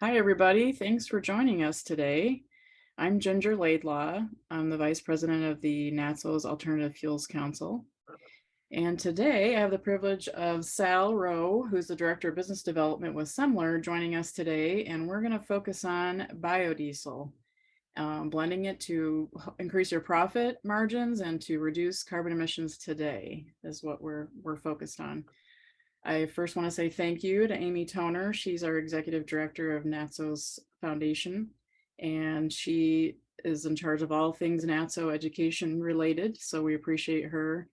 Hi, everybody. Thanks for joining us today. I'm Ginger Laidlaw. I'm the Vice President of the NATSO's Alternative Fuels Council. And today I have the privilege of Sal Rowe, who's the Director of Business Development with Semler, joining us today. And we're going to focus on biodiesel, blending it to increase your profit margins and to reduce carbon emissions today is what we're focused on. I first want to say thank you to Amy Toner. She's our Executive Director of NATSO's Foundation, and she is in charge of all things NATSO education related. So we appreciate her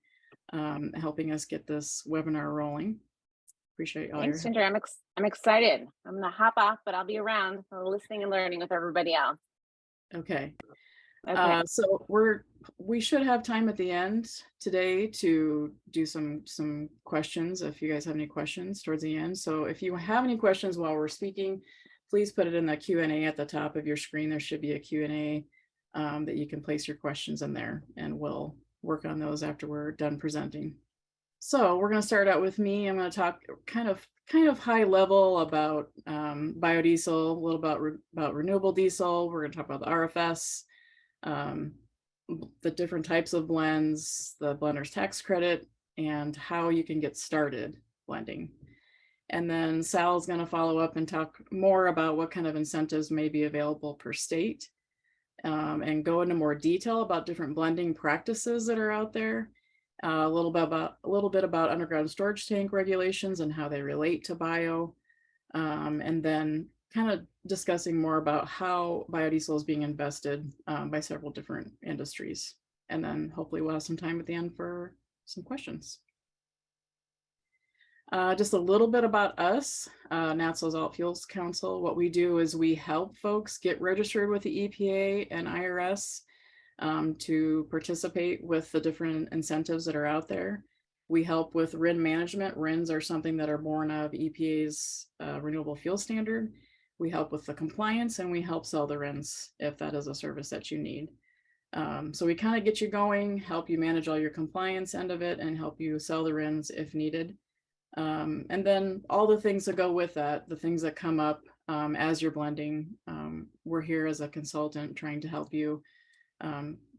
helping us get this webinar rolling. Appreciate all Thanks, your Ginger. I'm excited. I'm gonna hop off, but I'll be around for listening and learning with everybody else. Okay. Okay. So we should have time at the end today to do some questions if you guys have any questions towards the end. So if you have any questions while we're speaking, please put it in the Q&A at the top of your screen. There should be a Q&A that you can place your questions in there, and we'll work on those after we're done presenting. So we're going to start out with me. I'm going to talk kind of high level about biodiesel, a little about renewable diesel. We're going to talk about the RFS, the different types of blends, the blender's tax credit, and how you can get started blending. And then Sal's going to follow up and talk more about what kind of incentives may be available per state, and go into more detail about different blending practices that are out there. A little bit about underground storage tank regulations and how they relate to bio, and then kind of discussing more about how biodiesel is being invested by several different industries. And then hopefully we'll have some time at the end for some questions. Just a little bit about us, NATSO's Alt Fuels Council. What we do is we help folks get registered with the EPA and IRS to participate with the different incentives that are out there. We help with RIN management. RINs are something that are born of EPA's renewable fuel standard. We help with the compliance, and we help sell the RINs if that is a service that you need. So we kind of get you going, help you manage all your compliance end of it, and help you sell the RINs if needed. And then all the things that go with that, the things that come up as you're blending, we're here as a consultant trying to help you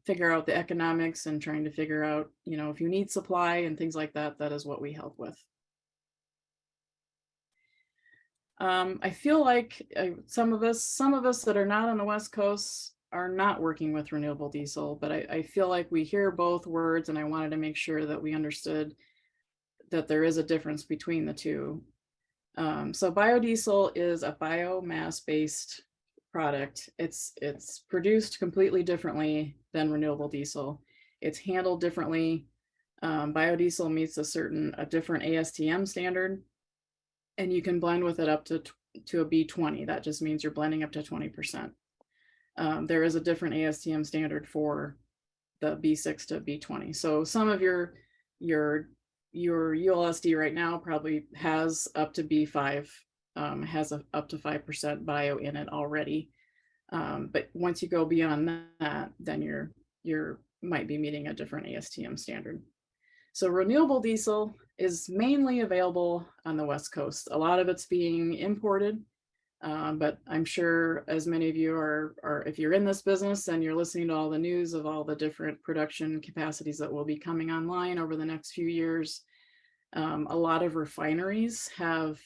figure out the economics and trying to figure out, if you need supply and things like that, that is what we help with. I feel like some of us that are not on the West Coast are not working with renewable diesel, but I feel like we hear both words, and I wanted to make sure that we understood that there is a difference between the two. So biodiesel is a biomass-based product. It's produced completely differently than renewable diesel. It's handled differently. Biodiesel meets a different ASTM standard, and you can blend with it up to a B20. That just means you're blending up to 20%. There is a different ASTM standard for the B6 to B20. So some of your ULSD right now probably has up to B5, has up to 5% bio in it already. But once you go beyond that, then you're might be meeting a different ASTM standard. So renewable diesel is mainly available on the West Coast. A lot of it's being imported, but I'm sure as many of you are, if you're in this business and you're listening to all the news of all the different production capacities that will be coming online over the next few years, a lot of refineries have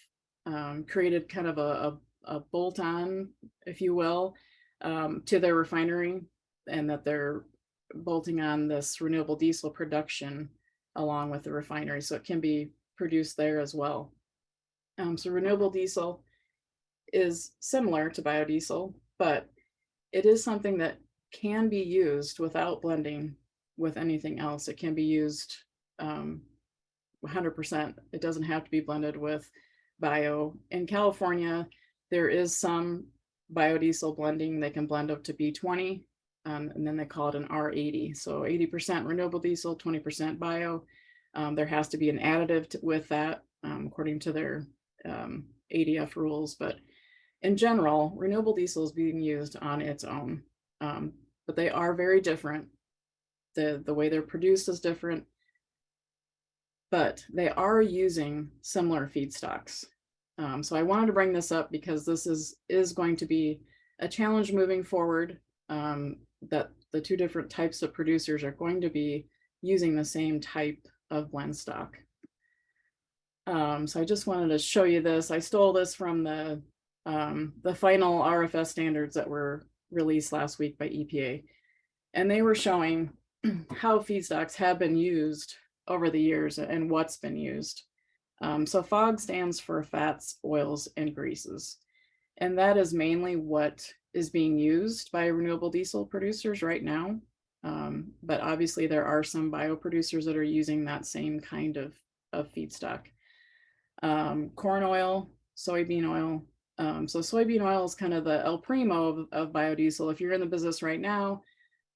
created kind of a bolt-on, if you will, to their refinery, and that they're bolting on this renewable diesel production along with the refinery, so it can be produced there as well. So renewable diesel is similar to biodiesel, but it is something that can be used without blending with anything else. It can be used 100%. It doesn't have to be blended with bio. In California, there is some biodiesel blending. They can blend up to B20, and then they call it an R80. So 80% renewable diesel, 20% bio. There has to be an additive with that according to their ADF rules. But in general, renewable diesel is being used on its own. But they are very different. The way they're produced is different, but they are using similar feedstocks. So I wanted to bring this up because this is going to be a challenge moving forward, that the two different types of producers are going to be using the same type of blend stock. So I just wanted to show you this. I stole this from the final RFS standards that were released last week by EPA. And they were showing how feedstocks have been used over the years and what's been used. So FOG stands for fats, oils, and greases. And that is mainly what is being used by renewable diesel producers right now. But obviously there are some bioproducers that are using that same kind of feedstock. Corn oil, soybean oil. So soybean oil is kind of the El Primo of biodiesel. If you're in the business right now,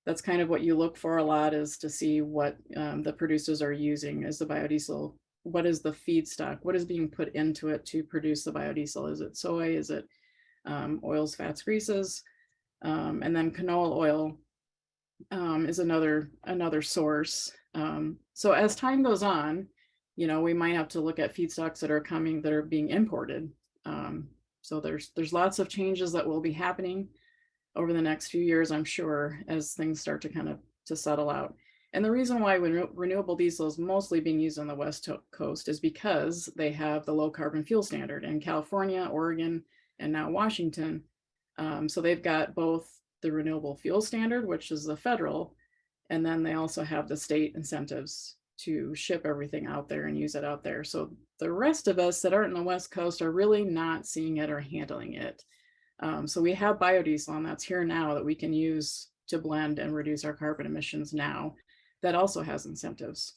that's kind of what you look for a lot, is to see what the producers are using as the biodiesel. What is the feedstock? What is being put into it to produce the biodiesel? Is it soy? Is it oils, fats, greases? And then canola oil is another source. So as time goes on, we might have to look at feedstocks that are being imported. So there's lots of changes that will be happening over the next few years, I'm sure, as things start to kind of to settle out. And the reason why renewable diesel is mostly being used on the West Coast is because they have the low carbon fuel standard in California, Oregon, and now Washington. So they've got both the renewable fuel standard, which is the federal, and then they also have the state incentives to ship everything out there and use it out there. So the rest of us that aren't in the West Coast are really not seeing it or handling it. So we have biodiesel, and that's here now, that we can use to blend and reduce our carbon emissions now. That also has incentives.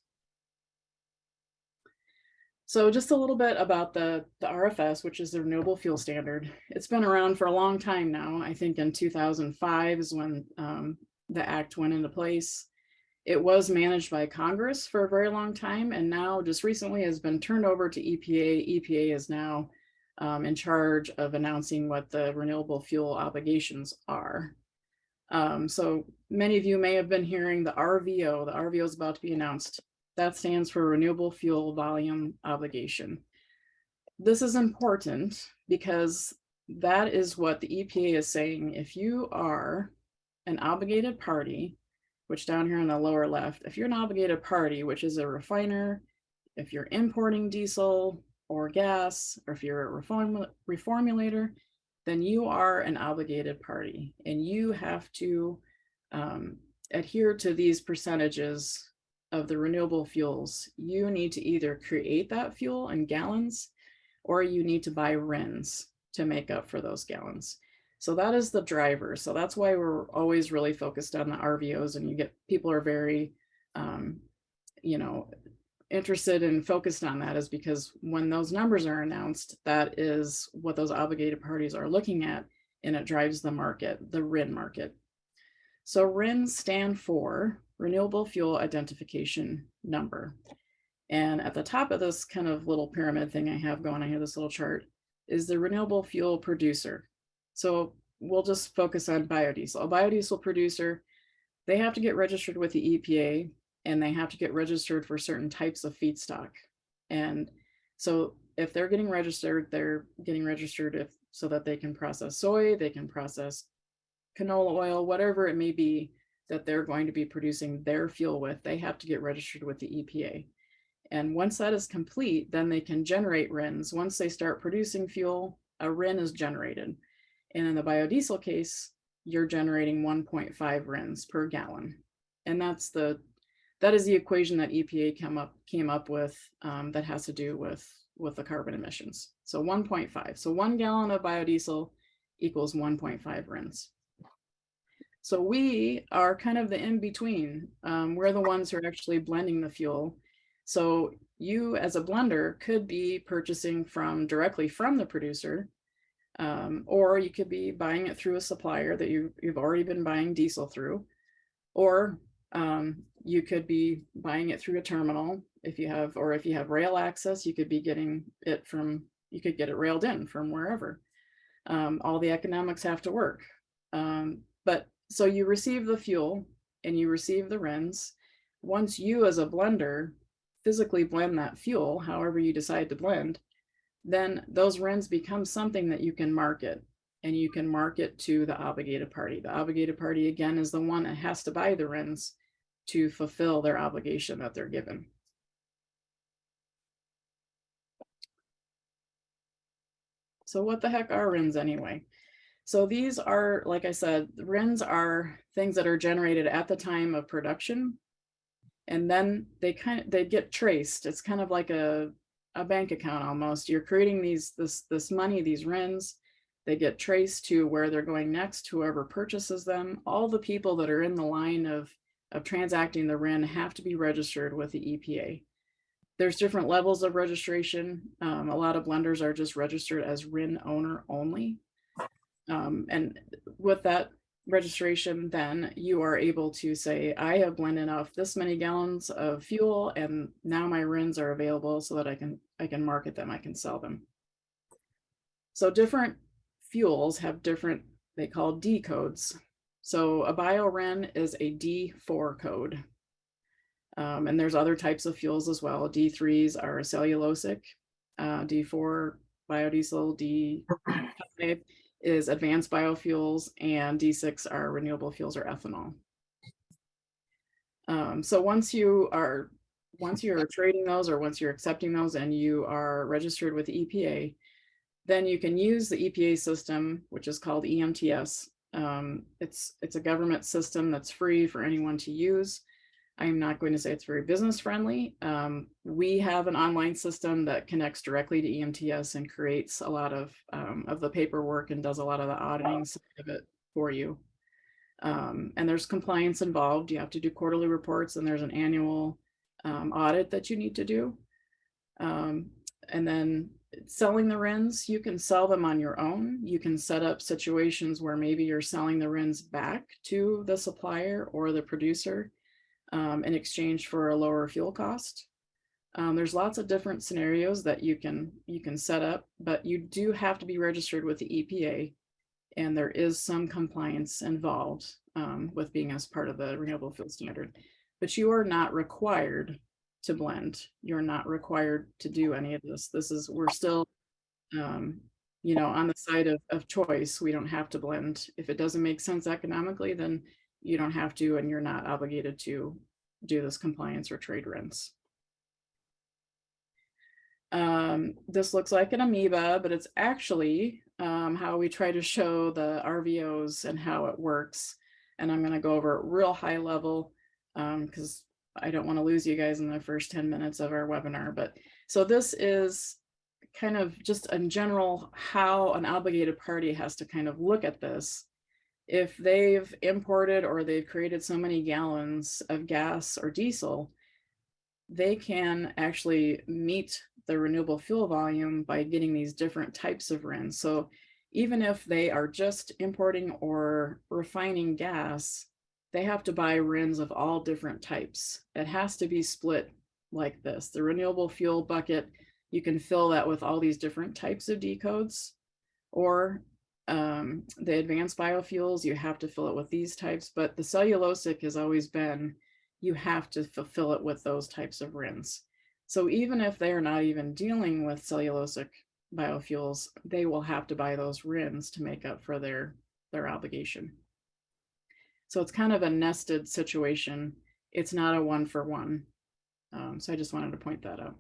So just a little bit about the RFS, which is the Renewable Fuel Standard. It's been around for a long time now. I think in 2005 is when the act went into place. It was managed by Congress for a very long time, and now just recently has been turned over to EPA. EPA is now in charge of announcing what the renewable fuel obligations are. So many of you may have been hearing the RVO. The RVO is about to be announced. That stands for Renewable Fuel Volume Obligation. This is important because that is what the EPA is saying. If you are an obligated party, which down here on the lower left, if you're an obligated party, which is a refiner, if you're importing diesel or gas, or if you're a reformulator, then you are an obligated party, and you have to adhere to these percentages of the renewable fuels. You need to either create that fuel in gallons, or you need to buy RINs to make up for those gallons. So that is the driver. So that's why we're always really focused on the RVOs, and people are very, interested and focused on that, is because when those numbers are announced, that is what those obligated parties are looking at, and it drives the market, the RIN market. So RINs stand for Renewable Fuel Identification Number. And at the top of this kind of little pyramid thing I have going on here, this little chart, is the renewable fuel producer. So we'll just focus on biodiesel. A biodiesel producer, they have to get registered with the EPA, and they have to get registered for certain types of feedstock. And so if they're getting registered so that they can process soy, they can process canola oil, whatever it may be that they're going to be producing their fuel with, they have to get registered with the EPA. And once that is complete, then they can generate RINs. Once they start producing fuel, a RIN is generated. And in the biodiesel case, you're generating 1.5 RINs per gallon. And that is the equation that EPA came up with, that has to do with the carbon emissions. So 1.5. So 1 gallon of biodiesel equals 1.5 RINs. So we are kind of the in-between. We're the ones who are actually blending the fuel. So you as a blender could be purchasing directly from the producer, or you could be buying it through a supplier that you've already been buying diesel through, or you could be buying it through a terminal. If you have rail access, you could be getting it you could get it railed in from wherever. All the economics have to work. But so you receive the fuel and you receive the RINs. Once you as a blender physically blend that fuel, however you decide to blend, then those RINs become something that you can market, and you can market to the obligated party. The obligated party, again, is the one that has to buy the RINs to fulfill their obligation that they're given. So what the heck are RINs anyway? So these are, like I said, RINs are things that are generated at the time of production, and then they get traced. It's kind of like a bank account almost. You're creating this money, these RINs, they get traced to where they're going next, whoever purchases them. All the people that are in the line of transacting the RIN have to be registered with the EPA. There's different levels of registration. A lot of blenders are just registered as RIN owner only. And with that registration, then you are able to say, I have blended off this many gallons of fuel, and now my RINs are available so that I can market them, I can sell them. So different fuels have different, they call D codes. So a bio RIN is a D4 code. And there's other types of fuels as well. D3s are cellulosic, D4 biodiesel, D5 is advanced biofuels, and D6 are renewable fuels or ethanol. So once you're trading those, or once you're accepting those and you are registered with the EPA, then you can use the EPA system, which is called EMTS. It's a government system that's free for anyone to use. I'm not going to say it's very business friendly. We have an online system that connects directly to EMTS and creates a lot of the paperwork and does a lot of the auditing side of it for you. And there's compliance involved. You have to do quarterly reports, and there's an annual audit that you need to do. And then selling the RINs, you can sell them on your own. You can set up situations where maybe you're selling the RINs back to the supplier or the producer in exchange for a lower fuel cost. There's lots of different scenarios that you can set up, but you do have to be registered with the EPA, and there is some compliance involved with being as part of the Renewable Fuel Standard. But you are not required to blend. You're not required to do any of this. We're still, on the side of choice. We don't have to blend. If it doesn't make sense economically, then you don't have to, and you're not obligated to do this compliance or trade RINs. This looks like an amoeba, but it's actually how we try to show the RVOs and how it works. And I'm going to go over it real high level because I don't want to lose you guys in the first 10 minutes of our webinar. But so this is kind of just in general how an obligated party has to kind of look at this. If they've imported or they've created so many gallons of gas or diesel, they can actually meet the renewable fuel volume by getting these different types of RINs. So even if they are just importing or refining gas, they have to buy RINs of all different types. It has to be split like this. The renewable fuel bucket, you can fill that with all these different types of D codes, or the advanced biofuels, you have to fill it with these types, but the cellulosic has always been, you have to fulfill it with those types of RINs. So even if they're not even dealing with cellulosic biofuels, they will have to buy those RINs to make up for their obligation. So it's kind of a nested situation. It's not a one-for-one. So I just wanted to point that out.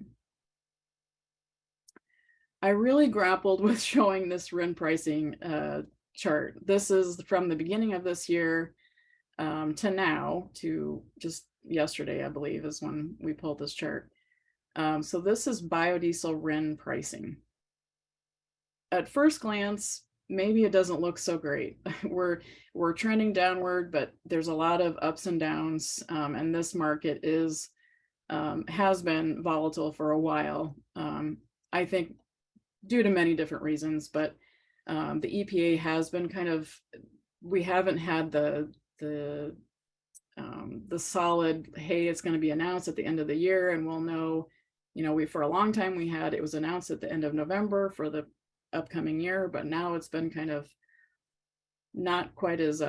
I really grappled with showing this RIN pricing chart. This is from the beginning of this year to now, to just yesterday, I believe, is when we pulled this chart. So this is biodiesel RIN pricing. At first glance, maybe it doesn't look so great. We're trending downward, but there's a lot of ups and downs, and this market has been volatile for a while. I think due to many different reasons, but the EPA has been we haven't had the solid, hey, it's going to be announced at the end of the year and we'll know, for a long time it was announced at the end of November for the upcoming year, but now it's been kind of not quite as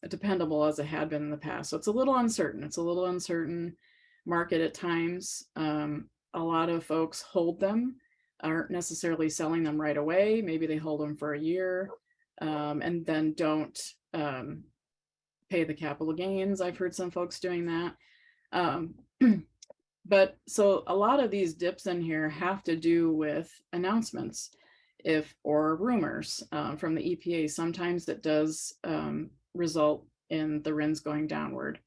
dependable as it had been in the past. So it's a little uncertain. It's a little uncertain market at times. A lot of folks hold them aren't necessarily selling them right away. Maybe they hold them for a year, and then don't pay the capital gains. I've heard some folks doing that. But so a lot of these dips in here have to do with announcements or rumors from the EPA. Sometimes it does result in the RINs going downward.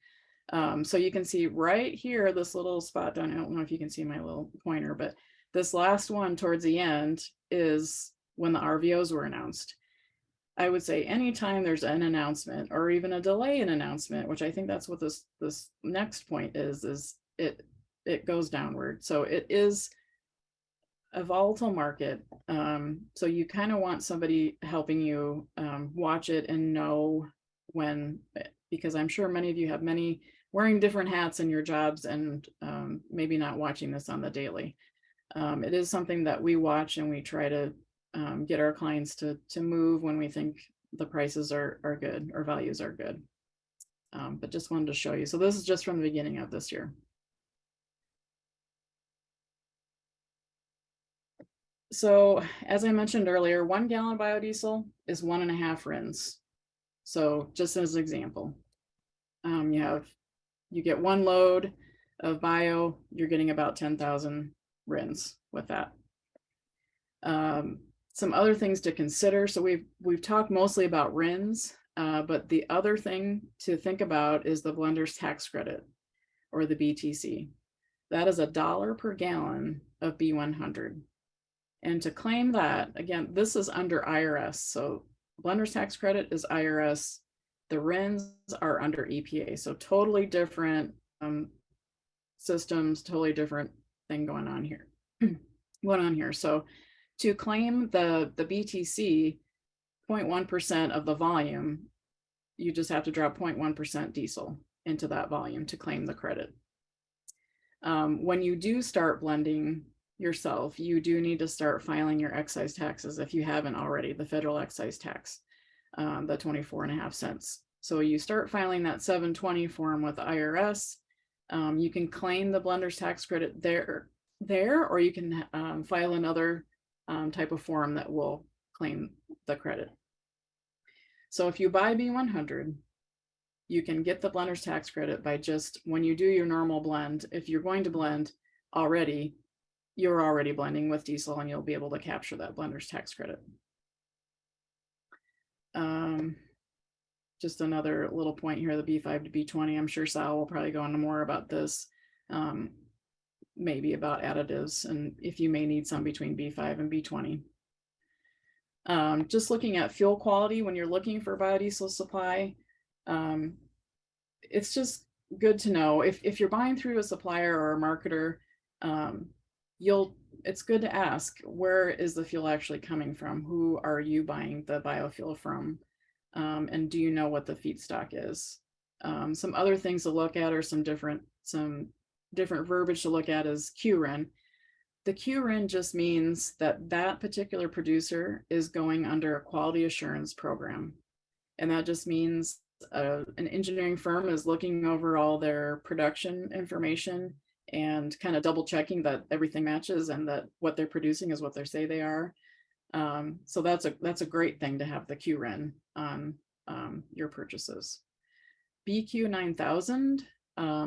So you can see right here, this little spot down, I don't know if you can see my little pointer, but this last one towards the end is when the RVOs were announced. I would say anytime there's an announcement or even a delay in announcement, which I think that's what this next point is it goes downward. So it is a volatile market. So you kind of want somebody helping you watch it and know when, because I'm sure many of you have wearing different hats in your jobs and maybe not watching this on the daily. It is something that we watch and we try to get our clients to move when we think the prices are good or values are good. But just wanted to show you. So this is just from the beginning of this year. So as I mentioned earlier, 1 gallon biodiesel is 1.5 RINs. So just as an example, you get 1 load of bio, you're getting about 10,000 RINs with that. Some other things to consider. So we've talked mostly about RINs, but the other thing to think about is the blender's tax credit, or the BTC. That is $1 per gallon of B100. And to claim that, again, this is under IRS. So blender's tax credit is IRS. The RINs are under EPA. So totally different systems, totally different thing going on here. So to claim the BTC, 0.1% of the volume, you just have to drop 0.1% diesel into that volume to claim the credit. When you do start blending yourself, you do need to start filing your excise taxes if you haven't already, the federal excise tax, the 24.5 cents. So you start filing that 720 form with IRS. You can claim the blender's tax credit there, or you can file another type of form that will claim the credit. So if you buy B100, you can get the blender's tax credit by just, when you do your normal blend, if you're going to blend already, you're already blending with diesel and you'll be able to capture that blender's tax credit. Just another little point here, the B5 to B20. I'm sure Sal will probably go into more about this, maybe about additives and if you may need some between B5 and B20. Just looking at fuel quality when you're looking for biodiesel supply, it's just good to know if you're buying through a supplier or a marketer, it's good to ask, where is the fuel actually coming from? Who are you buying the biofuel from? And do you know what the feedstock is? Some other things to look at are some different verbiage to look at is QRIN. The QRIN just means that particular producer is going under a quality assurance program. And that just means an engineering firm is looking over all their production information and kind of double checking that everything matches and that what they're producing is what they say they are. So that's a great thing to have the QRIN on your purchases. BQ 9000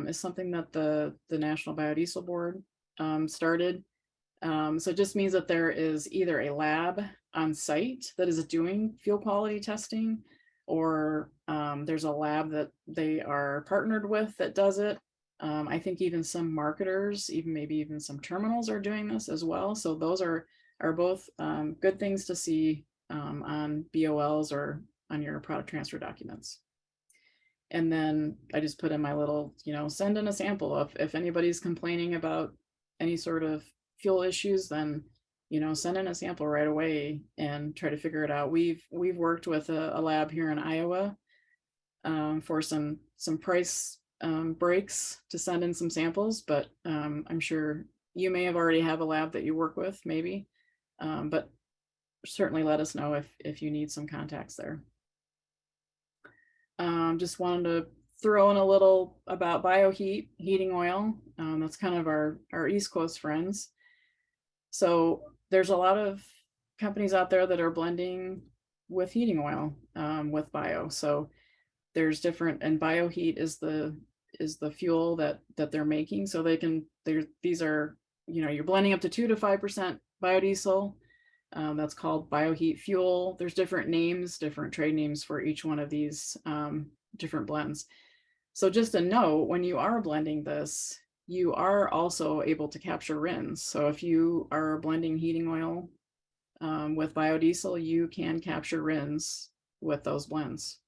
is something that the National Biodiesel Board started. So it just means that there is either a lab on site that is doing fuel quality testing, or there's a lab that they are partnered with that does it. I think even some marketers, maybe even some terminals are doing this as well. So those are both good things to see on BOLs or on your product transfer documents. And then I just put in my little, send in a sample. If anybody's complaining about any sort of fuel issues, then, send in a sample right away and try to figure it out. We've worked with a lab here in Iowa for some price breaks to send in some samples, but I'm sure you may have already have a lab that you work with, maybe, but certainly let us know if you need some contacts there. Just wanted to throw in a little about heating oil. That's kind of our East Coast friends. So there's a lot of companies out there that are blending with heating oil, with bio. So there's different, and bioheat is the fuel that they're making. So these are, you're blending up to 2 to 5% biodiesel. That's called bioheat fuel. There's different names, different trade names for each one of these different blends. So just a note, when you are blending this, you are also able to capture RINs. So if you are blending heating oil with biodiesel, you can capture RINs with those blends.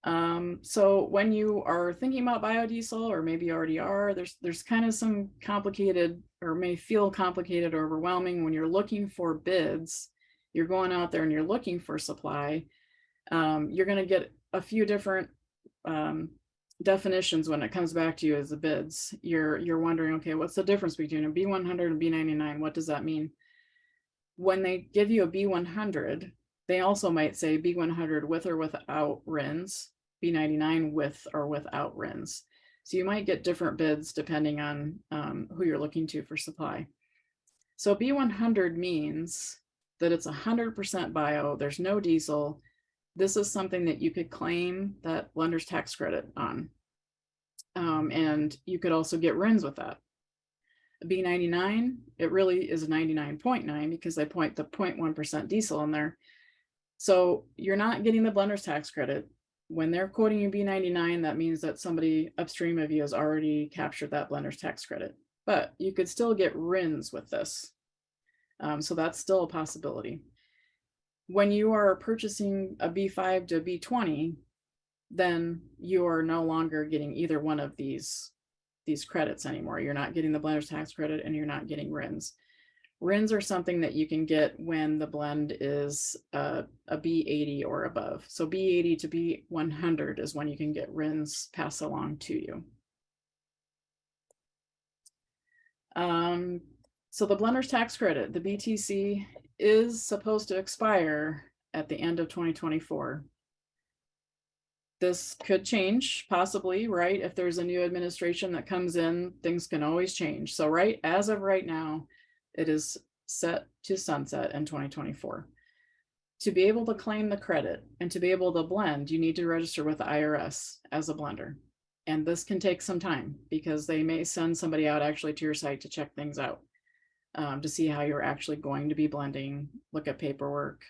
So when you are thinking about biodiesel, or maybe you already are, there's kind of some complicated, or may feel complicated or overwhelming when you're looking for bids. You're going out there and you're looking for supply. You're going to get a few different definitions when it comes back to you as the bids. You're wondering, okay, what's the difference between a B100 and B99? What does that mean? When they give you a B100, they also might say B100 with or without RINs, B99 with or without RINs. So you might get different bids depending on who you're looking to for supply. So B100 means that it's 100% bio, there's no diesel. This is something that you could claim that blender's tax credit on. And you could also get RINs with that. B99, it really is 99.9 because they point the 0.1% diesel in there. So you're not getting the blender's tax credit. When they're quoting you B99, that means that somebody upstream of you has already captured that blender's tax credit. But you could still get RINs with this. So that's still a possibility. When you are purchasing a B5 to a B20, then you are no longer getting either one of these credits anymore. You're not getting the blender's tax credit and you're not getting RINs. RINs are something that you can get when the blend is a B80 or above. So B80 to B100 is when you can get RINs passed along to you. So the blender's tax credit, the BTC, is supposed to expire at the end of 2024. This could change, possibly, right? If there's a new administration that comes in, things can always change. So as of right now, it is set to sunset in 2024. To be able to claim the credit and to be able to blend, you need to register with the IRS as a blender. And this can take some time because they may send somebody out actually to your site to check things out, to see how you're actually going to be blending, look at paperwork,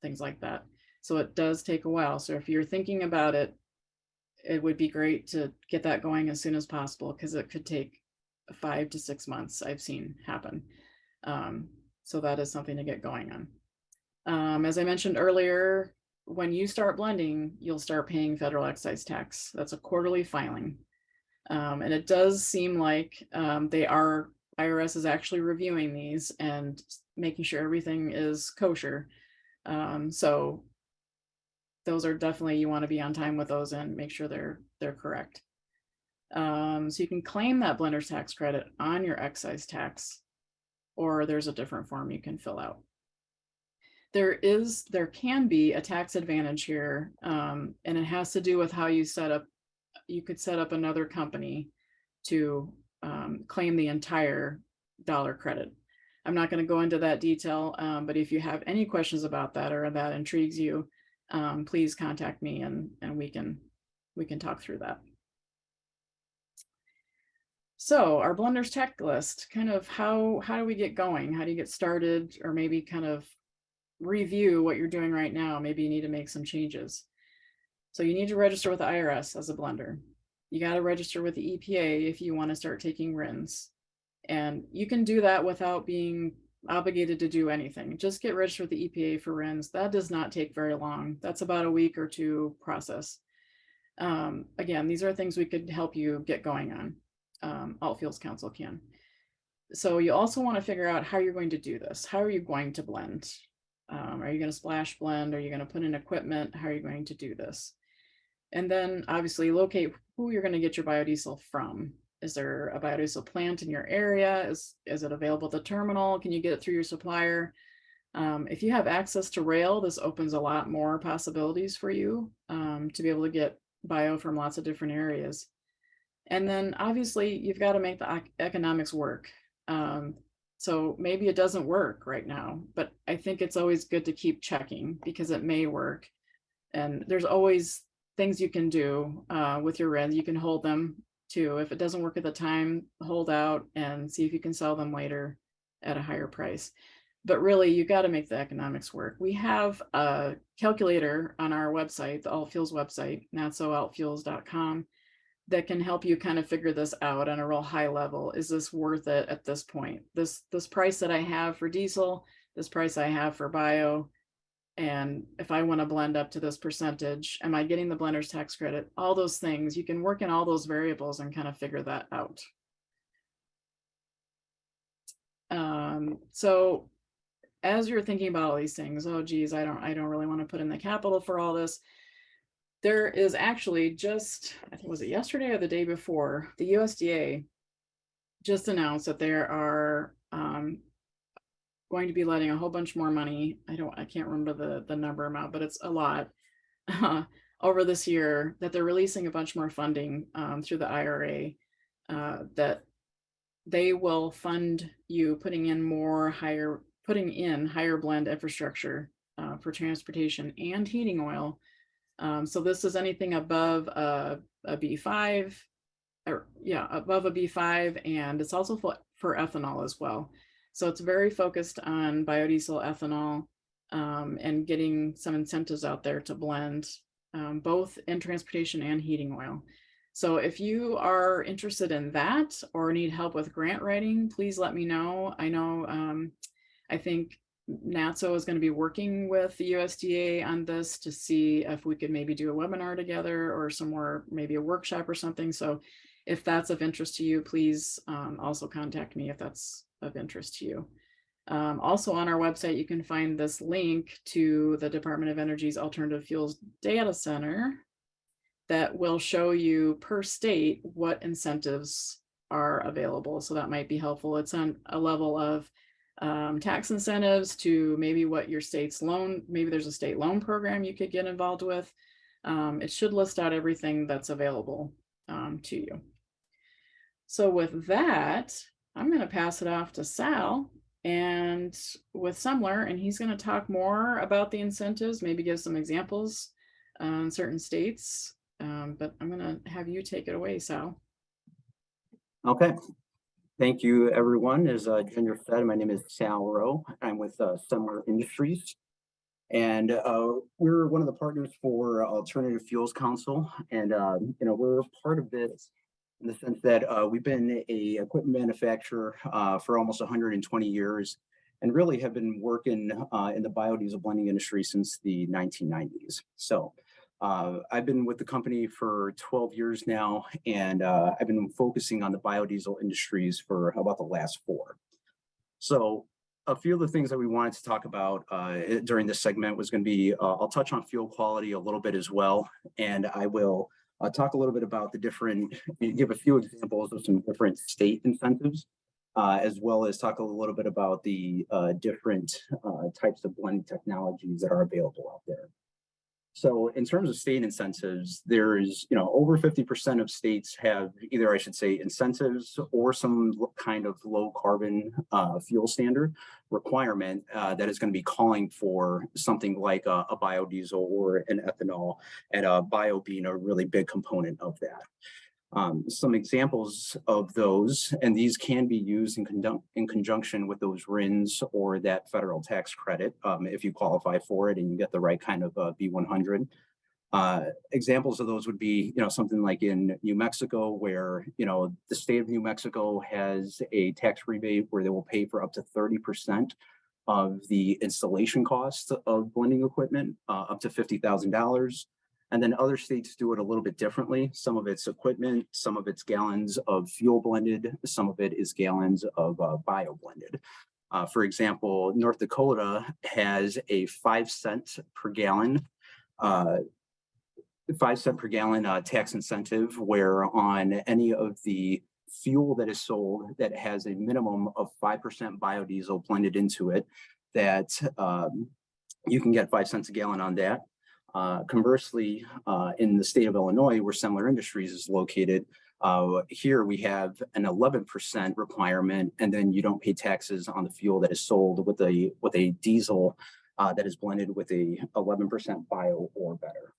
things like that. So it does take a while. So if you're thinking about it, it would be great to get that going as soon as possible because it could take 5 to 6 months I've seen happen. So that is something to get going on. As I mentioned earlier, when you start blending, you'll start paying federal excise tax. That's a quarterly filing. And it does seem like IRS is actually reviewing these and making sure everything is kosher. So those are definitely, you want to be on time with those and make sure they're correct. So you can claim that blender's tax credit on your excise tax, or there's a different form you can fill out. There can be a tax advantage here, and it has to do with how you could set up another company to claim the entire dollar credit. I'm not going to go into that detail, but if you have any questions about that or that intrigues you, please contact me and we can talk through that. So our blender's checklist, kind of how do we get going? How do you get started, or maybe kind of review what you're doing right now? Maybe you need to make some changes. So you need to register with the IRS as a blender. You got to register with the EPA if you want to start taking RINs. And you can do that without being obligated to do anything. Just get registered with the EPA for RINs. That does not take very long. That's about a week or two process. Again, these are things we could help you get going on. Alt Fuels Council can. So you also want to figure out how you're going to do this. How are you going to blend? Are you going to splash blend? Are you going to put in equipment? How are you going to do this? And then obviously locate who you're going to get your biodiesel from. Is there a biodiesel plant in your area? Is it available at the terminal? Can you get it through your supplier? If you have access to rail, this opens a lot more possibilities for you to be able to get bio from lots of different areas. And then obviously you've got to make the economics work. So maybe it doesn't work right now, but I think it's always good to keep checking because it may work. And there's always things you can do with your RINs. You can hold them too. If it doesn't work at the time, hold out and see if you can sell them later at a higher price. But really, you got to make the economics work. We have a calculator on our website, the Altfuels website, natsoaltfuels.com, that can help you kind of figure this out on a real high level. Is this worth it at this point? This price that I have for diesel, this price I have for bio, and if I want to blend up to this percentage, am I getting the blender's tax credit? All those things, you can work in all those variables and kind of figure that out. So as you're thinking about all these things, oh geez, I don't really want to put in the capital for all this. There is actually just, I think was it yesterday or the day before, the USDA just announced that there are going to be letting a whole bunch more money. I can't remember the number amount, but it's a lot over this year, that they're releasing a bunch more funding through the IRA, that they will fund you putting in higher blend infrastructure for transportation and heating oil. So this is anything above a B5, or yeah, above a B5, and it's also for ethanol as well. So it's very focused on biodiesel, ethanol, and getting some incentives out there to blend both in transportation and heating oil. So if you are interested in that or need help with grant writing, please let me know. I know, I think NATSO is going to be working with the USDA on this to see if we could maybe do a webinar together or somewhere, maybe a workshop or something. So if that's of interest to you, please also contact me if that's of interest to you. Also on our website, you can find this link to the Department of Energy's Alternative Fuels Data Center that will show you per state what incentives are available. So that might be helpful. It's on a level of tax incentives to maybe what your state's loan, maybe there's a state loan program you could get involved with. It should list out everything that's available to you. So with that, I'm going to pass it off to Sal and with Semler, and he's going to talk more about the incentives, maybe give some examples in certain states. But I'm going to have you take it away, Sal. Okay. Thank you, everyone. As Ginger said, my name is Sal Rowe. I'm with Semler Industries, and we're one of the partners for Alternative Fuels Council. And we're part of this in the sense that we've been a equipment manufacturer for almost 120 years, and really have been working in the biodiesel blending industry since the 1990s. So I've been with the company for 12 years now, and I've been focusing on the biodiesel industries for about the last 4. So a few of the things that we wanted to talk about during this segment was going to be, I'll touch on fuel quality a little bit as well, and I will talk a little bit about the different, give a few examples of some different state incentives, as well as talk a little bit about the different types of blending technologies that are available out there. So in terms of state incentives, there's, over 50% of states have either, I should say, incentives or some kind of low carbon fuel standard requirement that is going to be calling for something like a biodiesel or an ethanol, and bio being a really big component of that. Some examples of those, and these can be used in conjunction with those RINs or that federal tax credit if you qualify for it and you get the right kind of B100. Examples of those would be, something like in New Mexico, where, the state of New Mexico has a tax rebate where they will pay for up to 30% of the installation cost of blending equipment, up to $50,000. And then other states do it a little bit differently. Some of it's equipment, some of it's gallons of fuel blended, some of it is gallons of bio blended. For example, North Dakota has a 5 cent per gallon, tax incentive, where on any of the fuel that is sold that has a minimum of 5% biodiesel blended into it, that you can get 5 cents a gallon on that. Conversely, in the state of Illinois, where Semler Industries is located, Here we have an 11% requirement, and then you don't pay taxes on the fuel that is sold with a diesel that is blended with a 11% bio or better.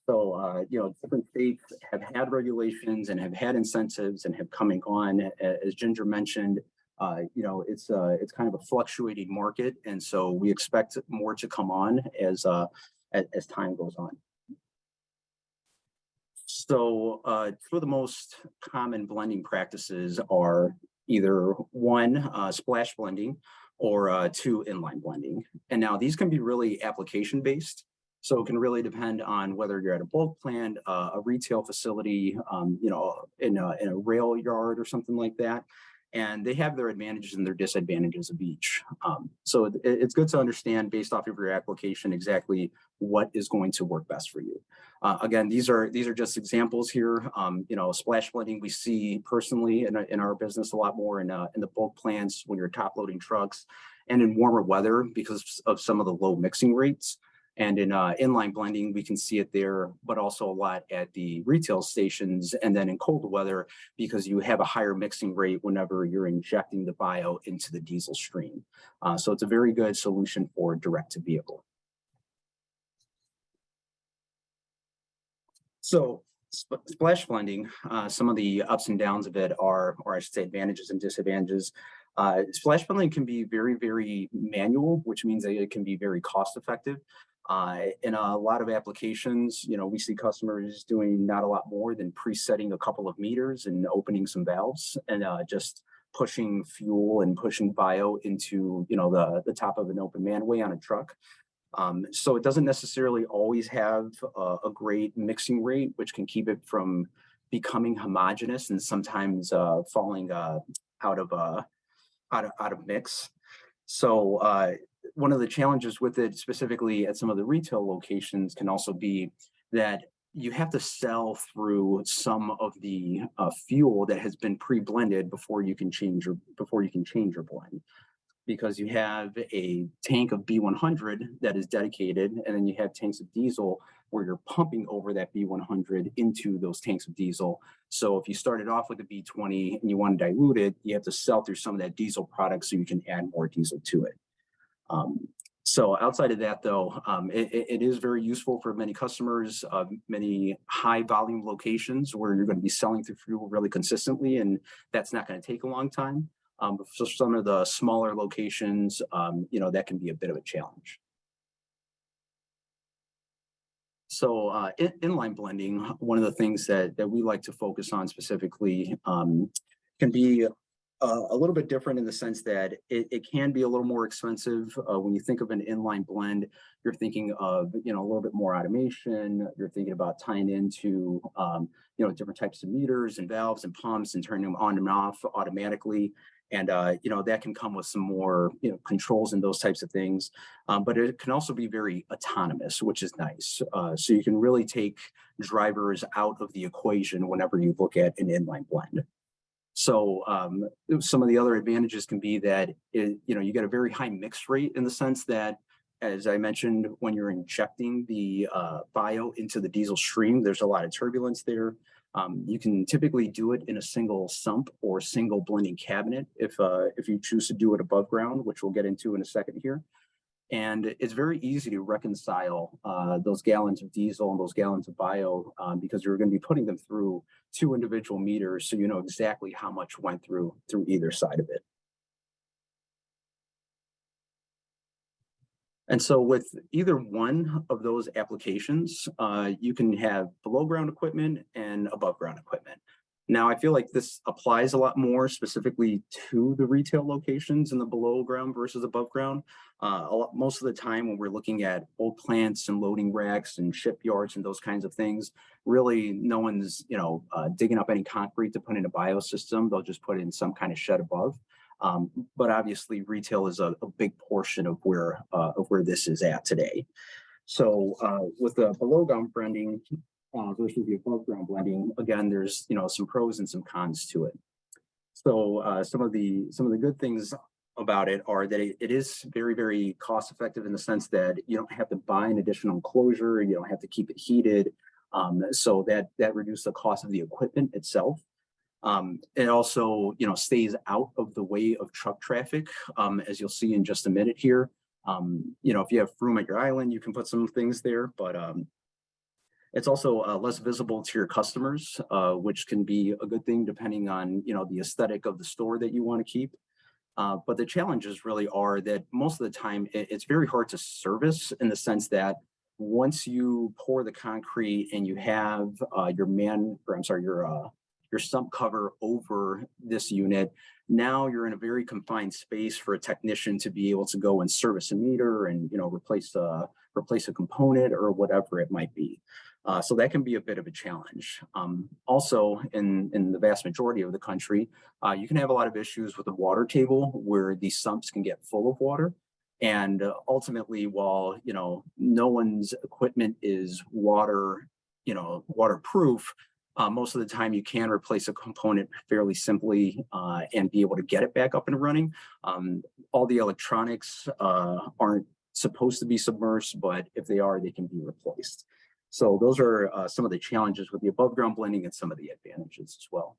So, different states have had regulations and have had incentives and have come and gone. As Ginger mentioned, it's kind of a fluctuating market, and so we expect more to come on as time goes on. So, two of the most common blending practices are either one, splash blending, or two, inline blending. And now these can be really application based. So it can really depend on whether you're at a bulk plant, a retail facility, in a rail yard or something like that. And they have their advantages and their disadvantages of each. So it's good to understand based off of your application exactly what is going to work best for you. Again, these are just examples here. Splash blending we see personally in our business a lot more in the bulk plants when you're top loading trucks, and in warmer weather because of some of the low mixing rates. And in inline blending, we can see it there, but also a lot at the retail stations, and then in cold weather, because you have a higher mixing rate whenever you're injecting the bio into the diesel stream. So it's a very good solution for direct to vehicle. So splash blending, some of the ups and downs of it are, or I should say advantages and disadvantages. Splash blending can be very, very manual, which means that it can be very cost effective. In a lot of applications, we see customers doing not a lot more than presetting a couple of meters and opening some valves and just pushing fuel and pushing bio into, the top of an open manway on a truck. So it doesn't necessarily always have a great mixing rate, which can keep it from becoming homogeneous and sometimes falling out of mix. So one of the challenges with it, specifically at some of the retail locations, can also be that you have to sell through some of the fuel that has been pre-blended before you can change your blend, because you have a tank of B100 that is dedicated, and then you have tanks of diesel where you're pumping over that B100 into those tanks of diesel. So if you started off with a B20 and you want to dilute it, you have to sell through some of that diesel product so you can add more diesel to it. So outside of that, though, it is very useful for many customers, many high volume locations where you're going to be selling through fuel really consistently, and that's not going to take a long time. But for some of the smaller locations, that can be a bit of a challenge. So inline blending, one of the things that we like to focus on specifically can be a little bit different in the sense that it can be a little more expensive. When you think of an inline blend, you're thinking of, a little bit more automation. You're thinking about tying into, different types of meters and valves and pumps and turning them on and off automatically. And, that can come with some more, controls and those types of things. But it can also be very autonomous, which is nice. So you can really take drivers out of the equation whenever you look at an inline blend. So some of the other advantages can be that, you get a very high mix rate in the sense that, as I mentioned, when you're injecting the bio into the diesel stream, there's a lot of turbulence there. You can typically do it in a single sump or single blending cabinet if you choose to do it above ground, which we'll get into in a second here. And it's very easy to reconcile those gallons of diesel and those gallons of bio because you're going to be putting them through two individual meters, so you know exactly how much went through either side of it. And so with either one of those applications, you can have below ground equipment and above ground equipment. Now, I feel like this applies a lot more specifically to the retail locations in the below ground versus above ground. Most of the time when we're looking at old plants and loading racks and shipyards and those kinds of things, really no one's digging up any concrete to put in a biosystem. They'll just put in some kind of shed above. But obviously retail is a big portion of where this is at today. So with the below ground blending versus the above ground blending, again, there's some pros and some cons to it. So some of the good things about it are that it is very, very cost effective in the sense that you don't have to buy an additional enclosure, you don't have to keep it heated. So that reduced the cost of the equipment itself. It also, stays out of the way of truck traffic, as you'll see in just a minute here. If you have room at your island, you can put some things there, but it's also less visible to your customers, which can be a good thing depending on, the aesthetic of the store that you want to keep. But the challenges really are that most of the time it's very hard to service, in the sense that once you pour the concrete and you have your sump cover over this unit, now you're in a very confined space for a technician to be able to go and service a meter and replace a component or whatever it might be. So that can be a bit of a challenge. Also, in the vast majority of the country, you can have a lot of issues with the water table where these sumps can get full of water. And ultimately, while no one's equipment is waterproof, most of the time you can replace a component fairly simply and be able to get it back up and running. All the electronics aren't supposed to be submerged, but if they are, they can be replaced. So those are some of the challenges with the above ground blending and some of the advantages as well.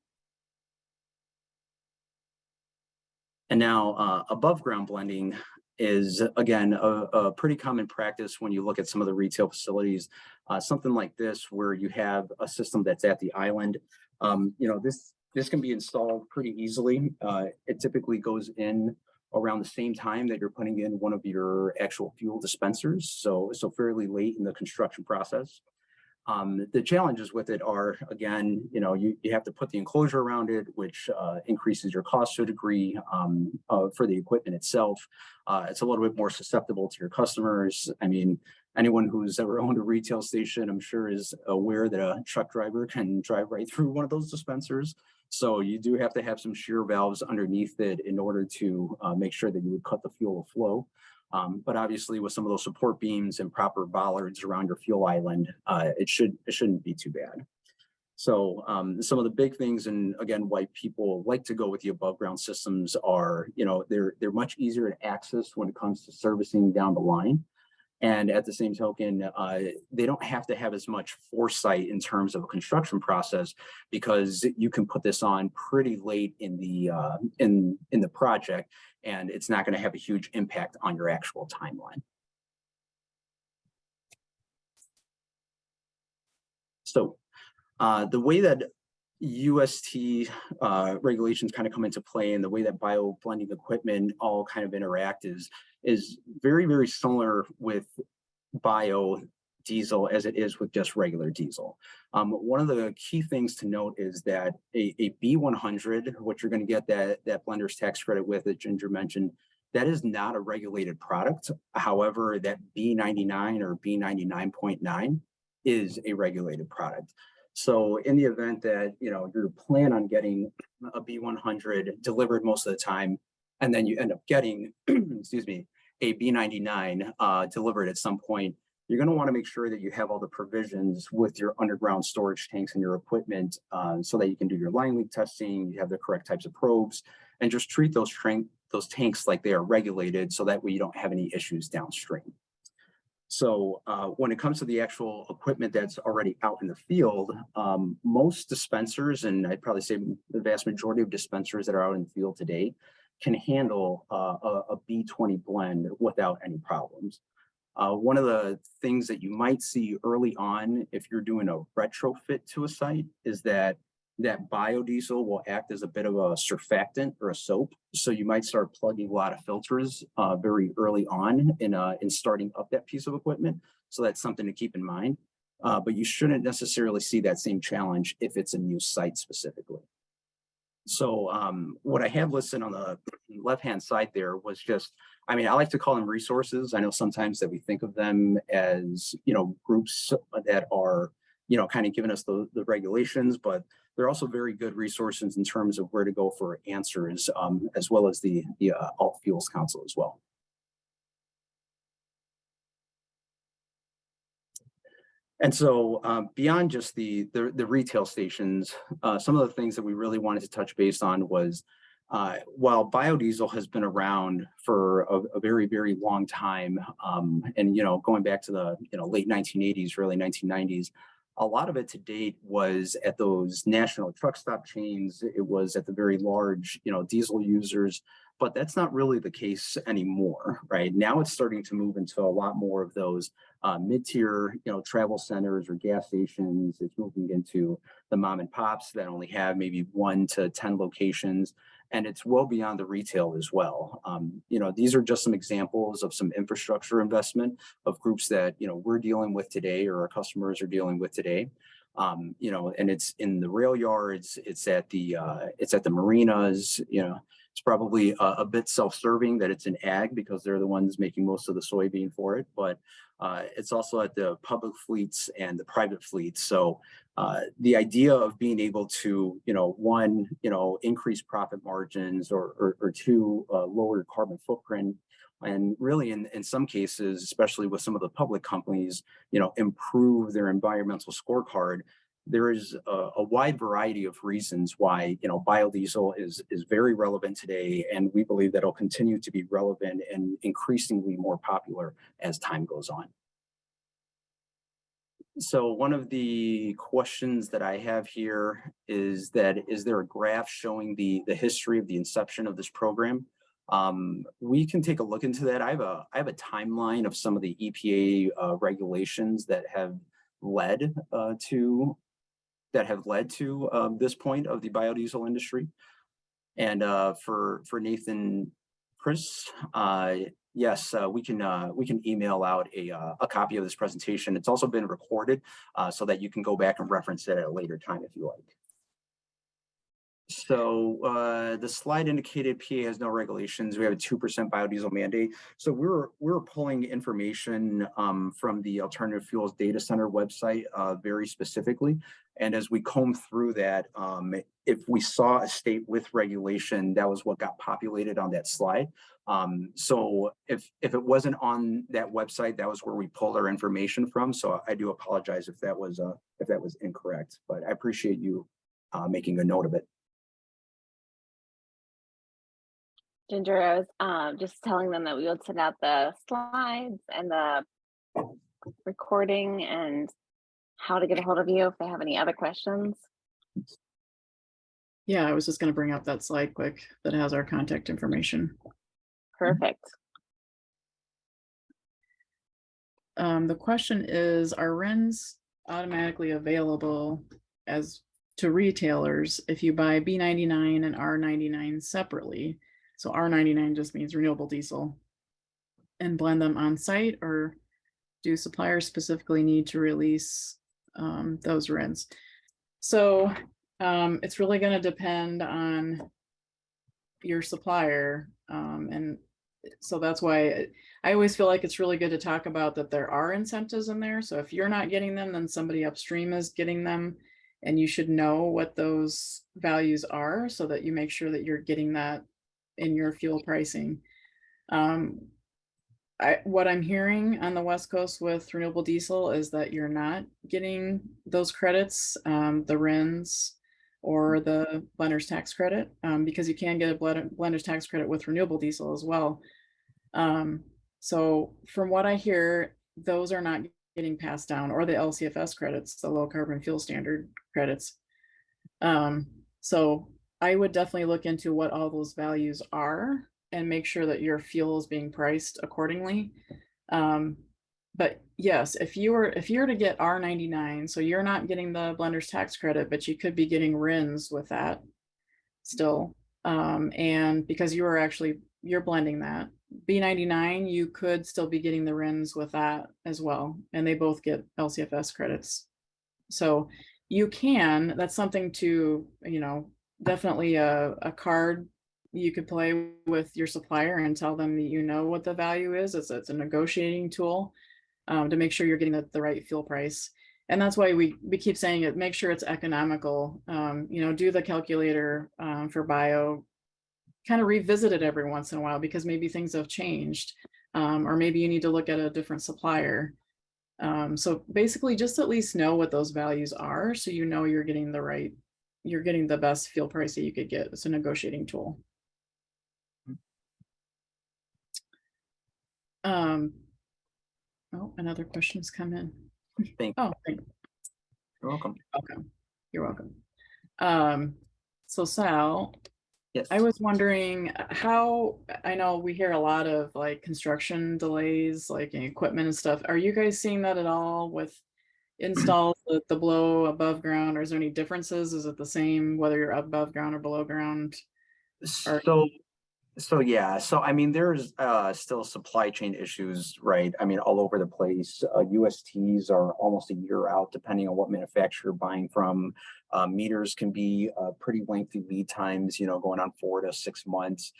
And now above ground blending is, again, a pretty common practice when you look at some of the retail facilities. Something like this, where you have a system that's at the island. This can be installed pretty easily. It typically goes in around the same time that you're putting in one of your actual fuel dispensers, so fairly late in the construction process. The challenges with it are, again, you have to put the enclosure around it, which increases your cost to a degree for the equipment itself. It's a little bit more susceptible to your customers. I mean, anyone who's ever owned a retail station, I'm sure, is aware that a truck driver can drive right through one of those dispensers. So you do have to have some shear valves underneath it in order to make sure that you would cut the fuel flow. But obviously, with some of those support beams and proper bollards around your fuel island, it shouldn't be too bad. So some of the big things, and again, why people like to go with the above ground systems are, they're much easier to access when it comes to servicing down the line. And at the same token, they don't have to have as much foresight in terms of a construction process, because you can put this on pretty late in the project, and it's not going to have a huge impact on your actual timeline. So the way that UST regulations kind of come into play, and the way that bio blending equipment all kind of interact is very, very similar with biodiesel as it is with just regular diesel. One of the key things to note is that a B100, what you're going to get that blender's tax credit with, that Ginger mentioned, that is not a regulated product. However, that B99 or B99.9 is a regulated product. So in the event that you plan on getting a B100 delivered most of the time, and then you end up getting, excuse me, a B99 delivered at some point, you're going to want to make sure that you have all the provisions with your underground storage tanks and your equipment, so that you can do your line leak testing, you have the correct types of probes, and just treat those tanks like they are regulated, so that way you don't have any issues downstream. So when it comes to the actual equipment that's already out in the field, most dispensers, and I'd probably say the vast majority of dispensers that are out in the field today, can handle a B20 blend without any problems. One of the things that you might see early on, if you're doing a retrofit to a site, is that biodiesel will act as a bit of a surfactant or a soap. So you might start plugging a lot of filters very early on in starting up that piece of equipment. So that's something to keep in mind. But you shouldn't necessarily see that same challenge if it's a new site specifically. So what I have listed on the left-hand side there was just, I like to call them resources. I know sometimes that we think of them as, groups that are, kind of giving us the regulations, but they're also very good resources in terms of where to go for answers, as well as the Alt Fuels Council as well. And so beyond just the retail stations, some of the things that we really wanted to touch base on was, while biodiesel has been around for a very, very long time, and going back to the late 1980s, early 1990s, A lot of it to date was at those national truck stop chains. It was at the very large, diesel users, but that's not really the case anymore, right? Now it's starting to move into a lot more of those mid-tier, travel centers or gas stations. It's moving into the mom and pops that only have maybe 1 to 10 locations, and it's well beyond the retail as well. These are just some examples of some infrastructure investment of groups that we're dealing with today, or our customers are dealing with today. And it's in the rail yards, it's at the marinas. It's probably a bit self-serving that it's an ag because they're the ones making most of the soybean for it, but it's also at the public fleets and the private fleets. So the idea of being able to, one, increase profit margins, or two, lower carbon footprint, and really in some cases, especially with some of the public companies, improve their environmental scorecard. There is a wide variety of reasons why biodiesel is very relevant today, and we believe that it'll continue to be relevant and increasingly more popular as time goes on. So one of the questions that I have here is there a graph showing the history of the inception of this program? We can take a look into that. I have a timeline of some of the EPA regulations that have led to this point of the biodiesel industry. And for Nathan, Chris, yes, we can email out a copy of this presentation. It's also been recorded so that you can go back and reference it at a later time if you like. So the slide indicated PA has no regulations. We have a 2% biodiesel mandate. So we're pulling information from the Alternative Fuels Data Center website very specifically. And as we comb through that, if we saw a state with regulation, that was what got populated on that slide. So if it wasn't on that website, that was where we pulled our information from. So I do apologize if that was incorrect, but I appreciate you making a note of it. Ginger, I was just telling them that we would send out the slides and the recording and how to get a hold of you if they have any other questions. Yeah, I was just going to bring up that slide quick that has our contact information. Perfect. The question is, are RINs automatically available to retailers if you buy B99 and R99 separately? So R99 just means renewable diesel, and blend them on site, or do suppliers specifically need to release those RINs? So it's really going to depend on your supplier. And so that's why I always feel like it's really good to talk about that there are incentives in there. So if you're not getting them, then somebody upstream is getting them, and you should know what those values are so that you make sure that you're getting that in your fuel pricing. What I'm hearing on the West Coast with renewable diesel is that you're not getting those credits, the RINs or the blender's tax credit, because you can get a blender's tax credit with renewable diesel as well. So from what I hear, those are not getting passed down, or the LCFS credits, the low carbon fuel standard credits. So I would definitely look into what all those values are and make sure that your fuel is being priced accordingly. But yes, if you were to get R99, so you're not getting the blender's tax credit, but you could be getting RINs with that still. And because you're blending that. B99, you could still be getting the RINs with that as well. And they both get LCFS credits. So you can, that's something to, definitely a card you could play with your supplier and tell them that what the value is. It's a negotiating tool to make sure you're getting the right fuel price. And that's why we keep saying it, make sure it's economical. Do the calculator for bio, kind of revisit it every once in a while, because maybe things have changed, or maybe you need to look at a different supplier. So basically just at least know what those values are, so you're getting the best fuel price that you could get. It's a negotiating tool. Oh, another question's come in. Thank you. Oh, thanks. You're welcome. Okay, you're welcome. So Sal, Yes. I was wondering how, I know we hear a lot of like construction delays, like in equipment and stuff. Are you guys seeing that at all with installs with the below above ground, or is there any differences? Is it the same whether you're above ground or below ground? Or So I mean, there's still supply chain issues, right? I mean, all over the place. USTs are almost a year out, depending on what manufacturer you're buying from. Meters can be pretty lengthy lead times, going on 4 to 6 months.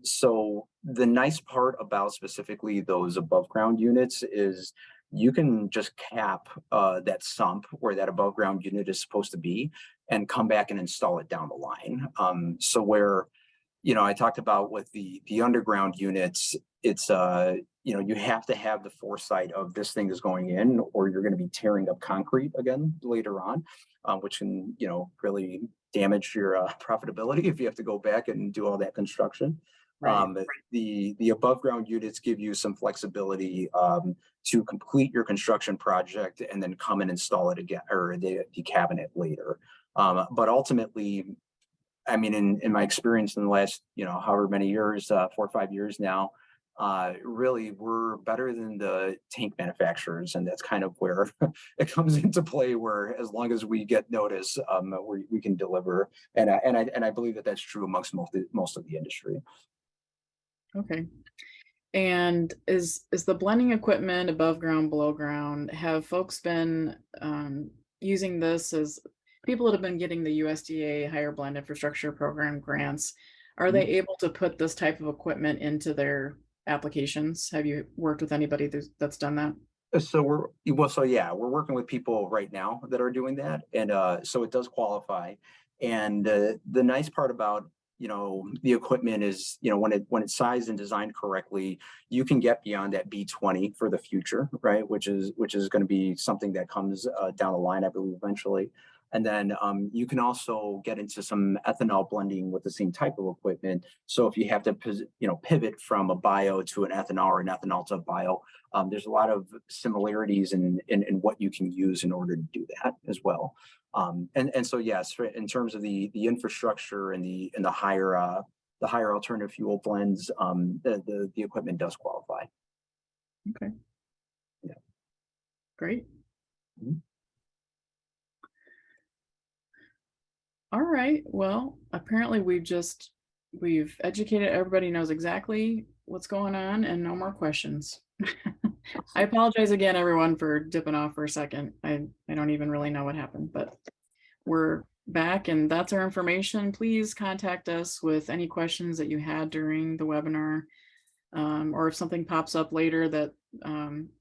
So the nice part about specifically those above ground units is you can just cap that sump where that above ground unit is supposed to be and come back and install it down the line. So where I talked about with the underground units, it's you have to have the foresight of this thing is going in, or you're going to be tearing up concrete again later on, which can really damage your profitability if you have to go back and do all that construction. right, The above ground units give you some flexibility to complete your construction project and then come and install it again, or the cabinet later. But ultimately, I mean, in my experience in the last, however many years, 4 or 5 years now, really we're better than the tank manufacturers, and that's kind of where it comes into play. Where as long as we get notice, we can deliver, and I believe that that's true amongst most of the industry. okay. And is the blending equipment above ground, below ground, have folks been using this as people that have been getting the USDA Higher Blend Infrastructure Program grants? Are they able to put this type of equipment into their applications? Have you worked with anybody that's done that? So we're working with people right now that are doing that, and so it does qualify. And the nice part about the equipment is when it's sized and designed correctly, you can get beyond that B20 for the future, right? Which is going to be something that comes down the line, I believe, eventually. And then you can also get into some ethanol blending with the same type of equipment. So if you have to pivot from a bio to an ethanol or an ethanol to a bio, there's a lot of similarities in what you can use in order to do that as well. And so yes, in terms of the infrastructure and the higher alternative fuel blends, the equipment does qualify. Okay. Yeah. Great. Mhm. All right. Well, apparently we've educated everybody, knows exactly what's going on, and no more questions. I apologize again, everyone, for dipping off for a second. I don't even really know what happened, but we're back, and that's our information. Please contact us with any questions that you had during the webinar, or if something pops up later that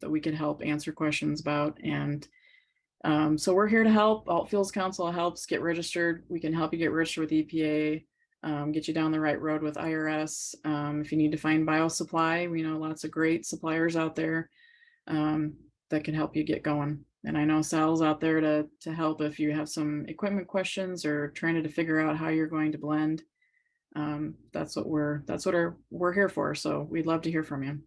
we can help answer questions about. And so we're here to help. Alt Fuels Council helps get registered. We can help you get registered with EPA, get you down the right road with IRS. If you need to find biosupply, we know lots of great suppliers out there that can help you get going. And I know Sal's out there to help if you have some equipment questions or trying to figure out how you're going to blend. That's what we're here for. So we'd love to hear from you.